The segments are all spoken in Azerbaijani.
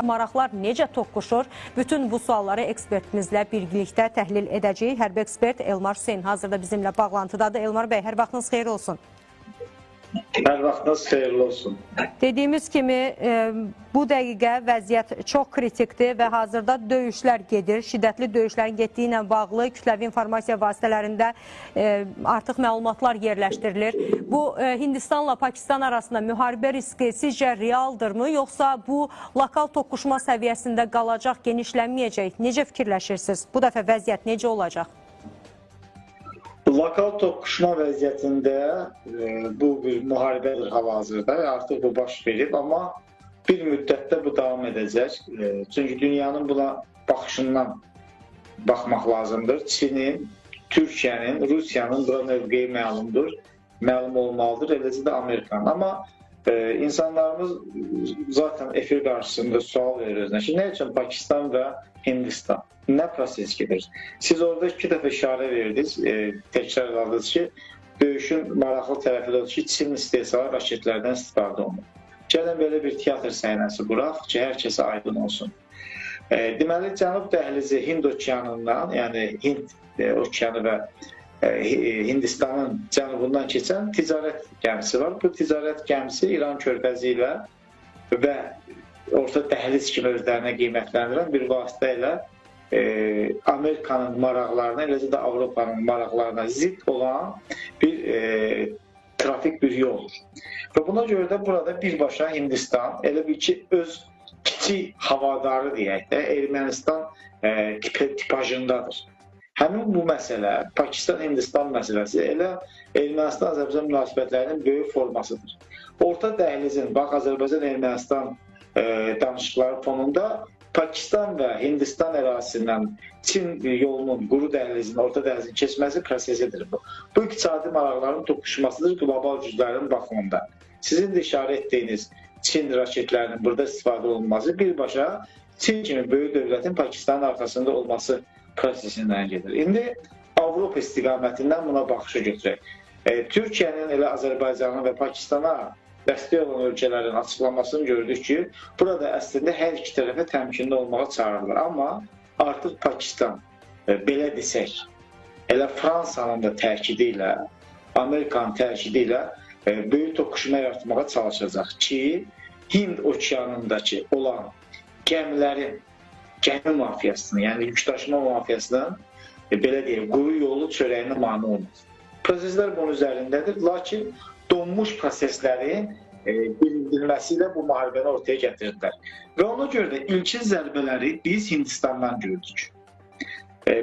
maraqlar necə toqquşur? Bütün bu sualları ekspertimizlə birlikdə təhlil edəcəyik. Hərbi ekspert Elmar Hüseyn hazırda bizimlə bağlantıdadır. Elmar bəy, hər vaxtınız xeyir olsun. Hər vaxtınız xeyirli olsun. Dediyimiz kimi bu dəqiqə vəziyyət çox kritikdir və hazırda döyüşlər gedir. Şiddətli döyüşlərin getdiyi ilə bağlı kütləvi informasiya vasitələrində artıq məlumatlar yerləşdirilir. Bu Hindistanla Pakistan arasında müharibə riski sizcə realdırmı, yoxsa bu lokal toqquşma səviyyəsində qalacaq, genişlənməyəcək? Necə fikirləşirsiniz? Bu dəfə vəziyyət necə olacaq? Lokal toqquşma vəziyyətində bu bir müharibədir hal-hazırda. Artıq bu baş verib, amma bir müddətdə bu davam edəcək. Çünki dünyanın buna baxışından baxmaq lazımdır. Çinin, Türkiyənin, Rusiyanın bura mövqeyi məlumdur, məlum olmalıdır, eləcə də Amerikanın. Amma insanlarımız zaten efir qarşısında sual verir özünə ki, nə üçün Pakistan və Hindistan? Nə proses gedir? Siz orada 2 dəfə işarə verdiniz, təkrarladınız ki, döyüşün maraqlı tərəfi də ki, Çin istehsalı raketlərdən istifadə olunur. Gəlin belə bir teatr səhnəsi quraq ki, hər kəsə aydın olsun. Deməli, Cənub dəhlizi Hind okeanından, yəni Hind okeanı və Hindistanın cənubundan keçən ticarət gəmisi var. Bu ticarət gəmisi İran körfəzi ilə və orta dəhliz kimi özlərinə qiymətləndirən bir vasitə ilə Amerikanın maraqlarına, eləcə də Avropanın maraqlarına zidd olan bir trafik bir yoldur. Və buna görə də burada birbaşa Hindistan elə bir ki, öz kiçik havadarı deyək də, Ermənistan tipajındadır. Həmin bu məsələ, Pakistan-Hindistan məsələsi elə Ermənistan-Azərbaycan münasibətlərinin böyük formasıdır. Orta dəhlizin, bax, Azərbaycan-Ermənistan danışıqları fonunda Pakistan və Hindistan ərazisindən Çin yolunun, quru dəhlizinin, orta dəhlizin keçməsi prosesidir bu. Bu iqtisadi maraqların toqquşmasıdır qlobal güclərin baxımında. Sizin də işarə etdiyiniz Çin raketlərinin burada istifadə olunması birbaşa Çin kimi böyük dövlətin Pakistanın arxasında olması prosesindən gedir. İndi Avropa istiqamətindən buna baxışı götürək. Türkiyənin elə Azərbaycanı və Pakistana dəstək olan ölkələrin açıqlamasını gördük ki, burada əslində hər iki tərəfə təmkinli olmağa çağırırlar. Amma artıq Pakistan, belə desək, elə Fransanın da təkidi ilə, Amerikanın təkidi ilə böyük toqquşma yaratmağa çalışacaq ki, Hind okeanındakı olan gəmilərin, gəmi mafiyasının, yəni yükdaşıma mafiyasının, belə deyək, quru yolu çörəyinə mane olmaz. Proseslər bunun üzərindədir, lakin donmuş proseslərin bildirilməsi ilə bu müharibəni ortaya gətirdilər. Və ona görə də ilkin zərbələri biz Hindistandan gördük.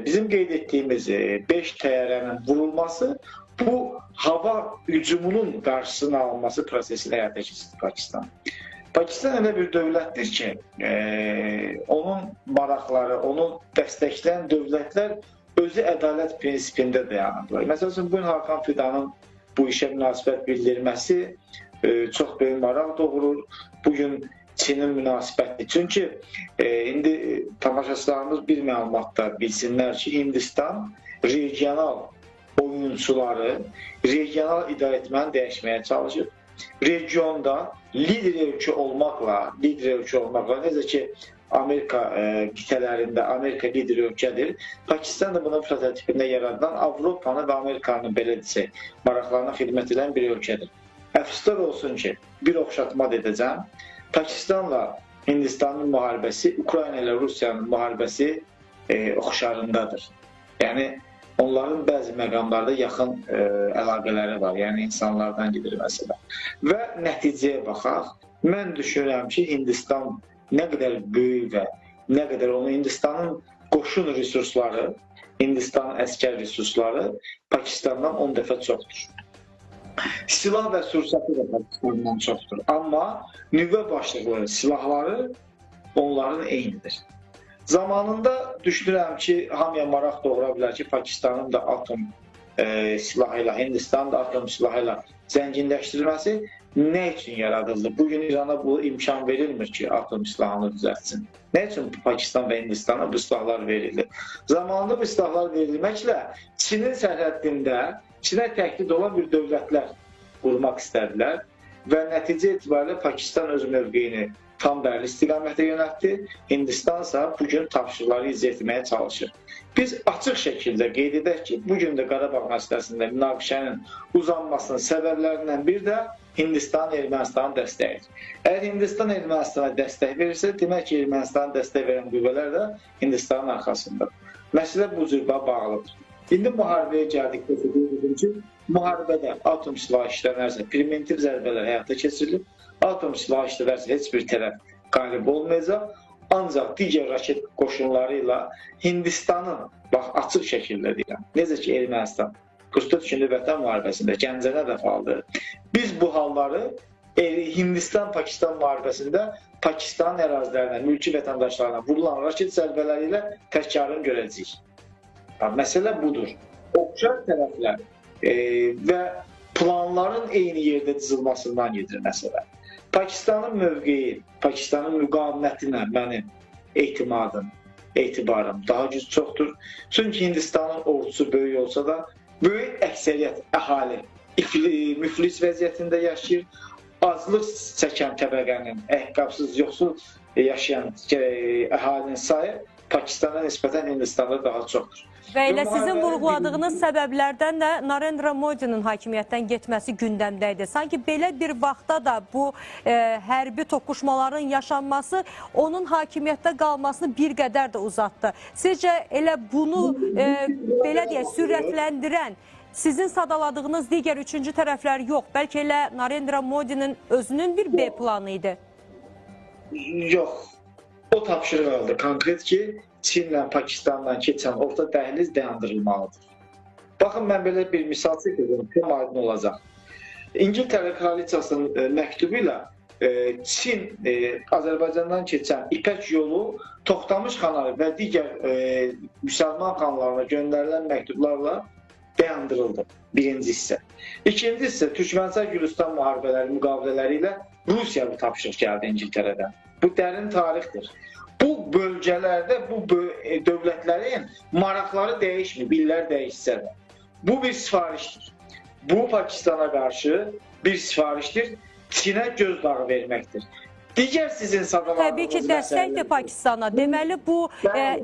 Bizim qeyd etdiyimiz 5 təyyarənin vurulması bu hava hücumunun qarşısının alınması prosesini həyata keçirdi Pakistan. Pakistan elə bir dövlətdir ki, onun maraqları, onu dəstəkləyən dövlətlər özü ədalət prinsipində dayanırlar. Məsələn, bugün Hakan Fidanın bu işə münasibət bildirməsi çox böyük maraq doğurur. Bugün Çinin münasibəti. Çünki indi tamaşaçılarımız bir məlumatda bilsinlər ki, Hindistan regional oyunçuları, regional idarəetməni dəyişməyə çalışır. Regionda lider ölkə olmaqla, necə ki, Amerika qitələrində Amerika lider ölkədir. Pakistan da bunun prototipində yaradılan Avropanı və Amerikanın, belə desək, maraqlarına xidmət edən bir ölkədir. Əfsuslar olsun ki, bir oxşatma edəcəm. Pakistanla Hindistanın müharibəsi, Ukrayna ilə Rusiyanın müharibəsi oxşarındadır. Yəni, onların bəzi məqamlarda yaxın əlaqələri var, yəni insanlardan gedir məsələ. Və nəticəyə baxaq, mən düşünürəm ki, Hindistan nə qədər böyük və nə qədər Hindistanın qoşun resursları, Hindistanın əskər resursları Pakistandan 10 dəfə çoxdur. Silah və sursatı da Pakistandan çoxdur. Amma nüvə başlıqları, silahları onların eynidir. Zamanında düşünürəm ki, hamıya maraq doğura bilər ki, Pakistanın da atom silahı ilə, Hindistanın da atom silahı ilə zənginləşdirilməsi nə üçün yaradıldı? Bugün İrana bu imkan verilmir ki, atom silahını düzəltsin. Nə üçün Pakistan və Hindistana bu silahlar verildi? Zamanında bu silahlar verilməklə Çinin sərhəddində Çinə təhdid olan bir dövlətlər qurmaq istədilər və nəticə etibarilə Pakistan öz mövqeyini tam dərli istiqamətə yönəltdi. Hindistan isə bugün tapşırıqları icra etməyə çalışır. Biz açıq şəkildə qeyd edək ki, bugün də Qarabağ məsələsində münaqişənin uzanmasının səbəblərindən biri də Hindistan Ermənistanın dəstəyidir. Əgər Hindistan Ermənistana dəstək verirsə, demək ki, Ermənistanın dəstək verən qüvvələr də Hindistanın arxasındadır. Məsələ bu cürbə bağlıdır. İndi müharibəyə gəldikdə dedim ki, müharibədə atom silahı işlənərsə, primitiv zərbələr həyata keçirilir. Atom silahı işlənərsə heç bir tərəf qalib olmayacaq. Ancaq digər raket qoşunları ilə Hindistanın, bax açıq şəkildə deyirəm, necə ki Ermənistan 44 günlük vətən müharibəsində Gəncədə də faaldır. Biz bu halları Hindistan-Pakistan müharibəsində Pakistanın ərazilərinə, mülki vətəndaşlarına vurulan raket zərbələri ilə təkrarını görəcəyik. Məsələ budur. Oxşar tərəflər və planların eyni yerdə dizilmasından gedir məsələ. Pakistanın mövqeyi, Pakistanın müqavimətinə mənim etibarım daha güc çoxdur. Çünki Hindistanın ordusu böyük olsa da, böyük əksəriyyət əhali müflis vəziyyətində yaşayır. Azlıq çəkən təbəqənin, əhqabsız, yoxsul yaşayan əhalinin sayı Pakistana nisbətən Hindistanda daha çoxdur. Və elə sizin vurğuladığınız səbəblərdən də Narendra Modinin hakimiyyətdən getməsi gündəmdə idi. Sanki belə bir vaxtda da bu hərbi toqquşmaların yaşanması onun hakimiyyətdə qalmasını bir qədər də uzatdı. Sizcə elə bunu belə deyək, sürətləndirən sizin sadaladığınız digər üçüncü tərəflər yox, bəlkə elə Narendra Modinin özünün bir B planı idi? Yox. O tapşırıq aldı konkret ki, Çinlə Pakistanla keçən orta dəhliz dayandırılmalıdır. Baxın, mən belə bir misal çəkəcəm, tam aydın olacaq. İngiltərə kraliçasının məktubu ilə Çin Azərbaycandan keçən İpək yolu Toxtamış xana və digər müsəlman xanlarına göndərilən məktublarla dayandırıldı. Birinci hissə. İkinci hissə Türkmənistan-Gürcüstan müharibələri, müqavilələri ilə Rusiya bu tapşırıq gəldi İngiltərədən. Bu dərin tarixdir. Bu bölgələrdə bu dövlətlərin maraqları dəyişmir, illər dəyişsə də. Bu bir sifarişdir. Bu Pakistana qarşı bir sifarişdir. Çinə gözdağı verməkdir. Digər sizin sadaladığınız təbii ki, dəstəkdir Pakistana. Deməli, bu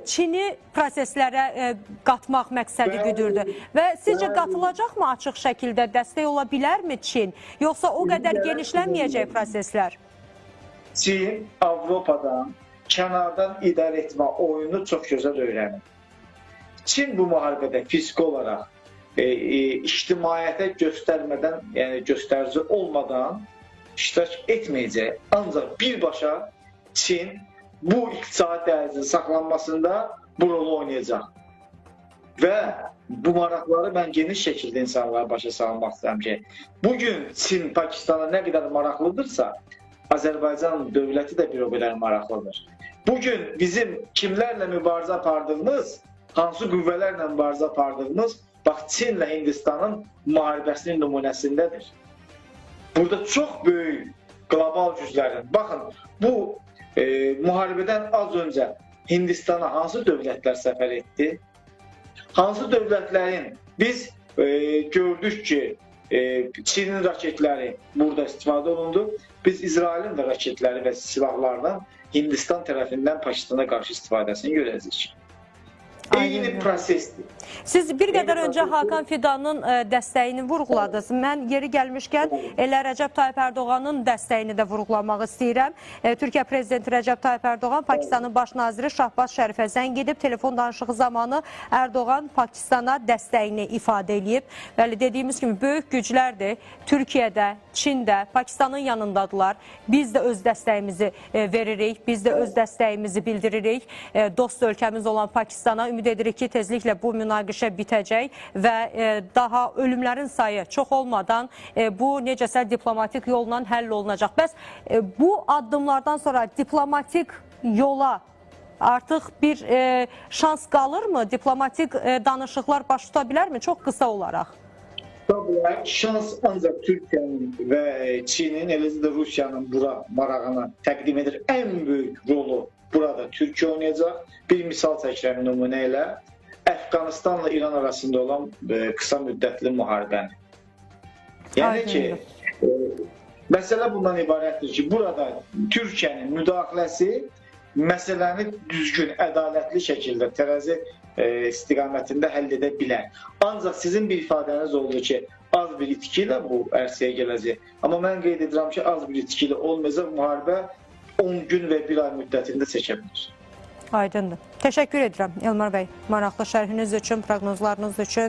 Çini proseslərə qatmaq məqsədi güdürdü. Və sizcə qatılacaqmı açıq şəkildə? Dəstək ola bilərmi Çin? Yoxsa o qədər genişlənməyəcək proseslər? Çin Avropadan kənardan idarə etmə oyunu çox gözəl öyrənir. Çin bu müharibədə fiziki olaraq ictimaiyyətə göstərmədən, yəni göstərici olmadan iştirak etməyəcək. Ancaq birbaşa Çin bu iqtisadi dəhlizin saxlanmasında bu rolu oynayacaq. Və bu maraqları mən geniş şəkildə insanlara başa salmaq istəyirəm ki, bugün Çin Pakistana nə qədər maraqlıdırsa, Azərbaycan dövləti də bir o qədər maraqlıdır. Bugün bizim kimlərlə mübarizə apardığımız, hansı qüvvələrlə mübarizə apardığımız, bax Çinlə Hindistanın müharibəsinin nümunəsindədir. Burada çox böyük qlobal güclərin, baxın, bu müharibədən az öncə Hindistana hansı dövlətlər səfər etdi? Hansı dövlətlərin biz gördük ki, Çinin raketləri burada istifadə olundu. Biz İsrailin də raketləri və silahlardan Hindistan tərəfindən Pakistana qarşı istifadəsini görəcəyik. Eyni prosesdir. Siz bir qədər öncə Hakan Fidanın dəstəyini vurğuladınız. Mən yeri gəlmişkən elə Rəcəb Tayyip Ərdoğanın dəstəyini də vurğulamaq istəyirəm. Türkiyə Prezidenti Rəcəb Tayyip Ərdoğan Pakistanın baş naziri Şahbaz Şərifə zəng edib. Telefon danışığı zamanı Ərdoğan Pakistana dəstəyini ifadə edib. Bəli, dediyimiz kimi böyük güclərdir. Türkiyədə, Çində, Pakistanın yanındadılar. Biz də öz dəstəyimizi veririk. Biz də öz dəstəyimizi bildiririk. Dost ölkəmiz olan Pakistana ümid edirik ki, tezliklə bu münaqişə bitəcək və daha ölümlərin sayı çox olmadan bu necəsə diplomatik yolla həll olunacaq. Bəs bu addımlardan sonra diplomatik yola artıq bir şans qalırmı? Diplomatik danışıqlar baş tuta bilərmi? Çox qısa olaraq. Tabii, şans ancaq Türkiyənin və Çinin, eləcə də Rusiyanın bura marağına təqdim edir. Ən böyük rolu burada Türkiyə oynayacaq. Bir misal çəkirəm nümunə ilə. Əfqanistanla İran arasında olan qısa müddətli müharibəni. Yəni ki, Məsələ bundan ibarətdir ki, burada Türkiyənin müdaxiləsi məsələni düzgün, ədalətli şəkildə tərəzi istiqamətində həll edə bilər. Ancaq sizin bir ifadəniz oldu ki, az bir itki ilə bu ərsəyə gələcək. Amma mən qeyd edirəm ki, az bir itki ilə olmayacaq, müharibə 10 gün və 1 ay müddətində çəkə bilir. Aydındır. Təşəkkür edirəm Elmar bəy, maraqlı şərhiniz üçün, proqnozlarınız üçün.